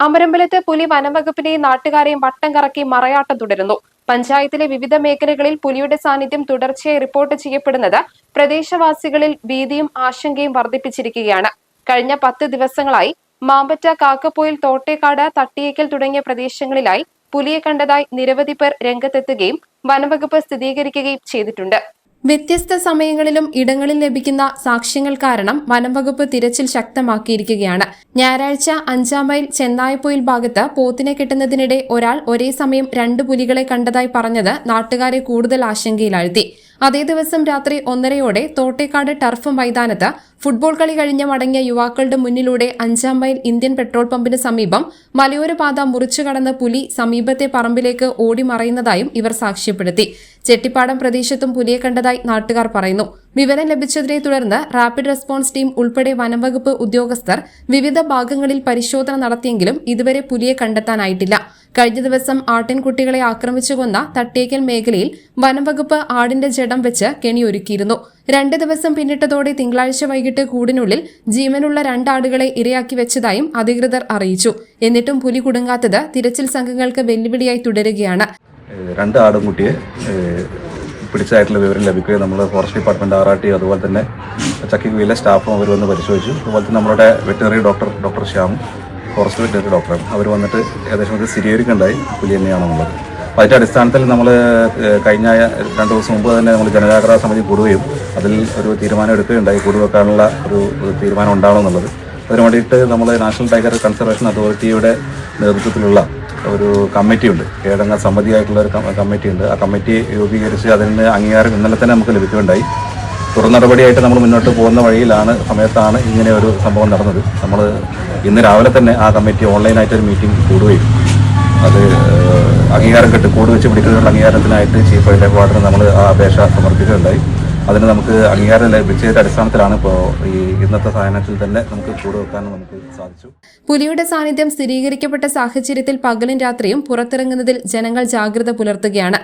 അമരമ്പലത്ത് പുലി വനംവകുപ്പിനെയും നാട്ടുകാരെയും വട്ടം കറക്കി മറയാട്ടം തുടരുന്നു. പഞ്ചായത്തിലെ വിവിധ മേഖലകളിൽ പുലിയുടെ സാന്നിധ്യം തുടർച്ചയായി റിപ്പോർട്ട് ചെയ്യപ്പെടുന്നത് പ്രദേശവാസികളിൽ ഭീതിയും ആശങ്കയും വർദ്ധിപ്പിച്ചിരിക്കുകയാണ്. കഴിഞ്ഞ 10 ദിവസങ്ങളായി മാമ്പറ്റ, കാക്കപ്പൊയിൽ, തോട്ടേക്കാട്, തട്ടിയേക്കൽ തുടങ്ങിയ പ്രദേശങ്ങളിലായി പുലിയെ കണ്ടതായി നിരവധി പേർ രംഗത്തെത്തുകയും വനംവകുപ്പ് സ്ഥിരീകരിക്കുകയും ചെയ്തിട്ടുണ്ട്. വ്യത്യസ്ത സമയങ്ങളിലും ഇടങ്ങളിൽ ലഭിക്കുന്ന സാക്ഷ്യങ്ങൾ കാരണം വനംവകുപ്പ് തിരച്ചിൽ ശക്തമാക്കിയിരിക്കുകയാണ്. ഞായറാഴ്ച 5 മൈൽ ചെന്നായപ്പൊയിൽ ഭാഗത്ത് പോത്തിനെ കെട്ടുന്നതിനിടെ ഒരാൾ ഒരേ സമയം 2 പുലികളെ കണ്ടതായി പറഞ്ഞത് നാട്ടുകാരെ കൂടുതൽ ആശങ്കയിലാഴ്ത്തി. അതേ ദിവസം രാത്രി 1:30 തോട്ടേക്കാട് ടർഫ് മൈതാനത്ത് ഫുട്ബോൾ കളി കഴിഞ്ഞ് മടങ്ങിയ യുവാക്കളുടെ മുന്നിലൂടെ 5 മൈൽ ഇന്ത്യൻ പെട്രോൾ പമ്പിന് സമീപം മലയോര പാത മുറിച്ചു കടന്ന് പുലി സമീപത്തെ പറമ്പിലേക്ക് ഓടി മറയുന്നതായും ഇവർ സാക്ഷ്യപ്പെടുത്തി. ചെട്ടിപ്പാടം പ്രദേശത്തും പുലിയെ കണ്ടതായി നാട്ടുകാർ പറയുന്നു. വിവരം ലഭിച്ചതിനെ തുടർന്ന് റാപ്പിഡ് റെസ്പോൺസ് ടീം ഉൾപ്പെടെ വനംവകുപ്പ് ഉദ്യോഗസ്ഥർ വിവിധ ഭാഗങ്ങളിൽ പരിശോധന നടത്തിയെങ്കിലും ഇതുവരെ പുലിയെ കണ്ടെത്താനായിട്ടില്ല. കഴിഞ്ഞ ദിവസം ആട്ടിൻകുട്ടികളെ ആക്രമിച്ചു കൊന്ന തട്ടേക്കൽ മേഖലയിൽ വനംവകുപ്പ് ആടിന്റെ ജഡം വെച്ച് കെണിയൊരുക്കിയിരുന്നു. 2 ദിവസം പിന്നിട്ടതോടെ തിങ്കളാഴ്ച വൈകിട്ട് കൂടിനുള്ളിൽ ജീവനുള്ള 2 ആടുകളെ ഇരയാക്കി വെച്ചതായും അധികൃതർ അറിയിച്ചു. എന്നിട്ടും പുലി കുടുങ്ങാത്തത് തിരച്ചിൽ സംഘങ്ങൾക്ക് വെല്ലുവിളിയായി തുടരുകയാണ്. 2 ആടുംകുട്ടിയെ പിടിച്ചതായിട്ടുള്ള വിവരം ലഭിക്കുകയും നമ്മൾ ഫോറസ്റ്റ് ഡിപ്പാർട്ട്മെന്റ് RRT അതുപോലെ തന്നെ ചക്കിക്കുയിലെ സ്റ്റാഫും അവർ വന്ന് പരിശോധിച്ചു. അതുപോലെ തന്നെ നമ്മുടെ വെറ്ററിനറി ഡോക്ടർ ശ്യാമും ഫോറസ്റ്റ് വെറ്ററിനറി ഡോക്ടറും അവർ വന്നിട്ട് ഏകദേശം ഇത് സ്ഥിരീകരിക്കുകയുണ്ടായി പുലി തന്നെയാണെന്നുള്ളത്. അപ്പോൾ അതിൻ്റെ അടിസ്ഥാനത്തിൽ നമ്മൾ കഴിഞ്ഞ 2 ദിവസം മുമ്പ് തന്നെ നമ്മൾ ജനജാഗ്രതാ സമിതി കൂടുകയും അതിൽ ഒരു തീരുമാനം എടുക്കുകയുണ്ടായി. കൂടുവെക്കാനുള്ള ഒരു തീരുമാനം ഉണ്ടാവണമെന്നുള്ളത്. അതിനു വേണ്ടിയിട്ട് നമ്മൾ നാഷണൽ ടൈഗർ കൺസർവേഷൻ അതോറിറ്റിയുടെ നേതൃത്വത്തിലുള്ള ഒരു കമ്മിറ്റിയുണ്ട്, കീഴടങ്ങ സമിതിയായിട്ടുള്ള ഒരു കമ്മിറ്റിയുണ്ട്. ആ കമ്മിറ്റി രൂപീകരിച്ച് അതിന് അംഗീകാരം ഇന്നലെ തന്നെ നമുക്ക് ലഭിക്കുകയുണ്ടായി. തുടർ നടപടിയായിട്ട് നമ്മൾ മുന്നോട്ട് പോകുന്ന സമയത്താണ് ഇങ്ങനെ ഒരു സംഭവം നടന്നത്. നമ്മൾ ഇന്ന് രാവിലെ തന്നെ ആ കമ്മിറ്റി ഓൺലൈനായിട്ടൊരു മീറ്റിംഗ് കൂടുകയും അത് അംഗീകാരം കൂട് വെച്ച് പിടിക്കുന്നതിനുള്ള അംഗീകാരത്തിനായിട്ട് ചീഫ് വൈൽഡ് ലൈഫ് വാർഡന് നമ്മൾ ആ അപേക്ഷ സമർപ്പിക്കുകയുണ്ടായി. അതിന് നമുക്ക് അംഗീകാരം ലഭിച്ചതിന്റെ അടിസ്ഥാനത്തിലാണ് ഇപ്പോൾ ഈ ഇന്നത്തെ സായാഹ്നത്തിൽ തന്നെ നമുക്ക് കൂട് വെക്കാൻ നമുക്ക് സാധിച്ചു. പുലിയുടെ സാന്നിധ്യം സ്ഥിരീകരിക്കപ്പെട്ട സാഹചര്യത്തിൽ പകലും രാത്രിയും പുറത്തിറങ്ങുന്നതിൽ ജനങ്ങൾ ജാഗ്രത പുലർത്തുകയാണ്.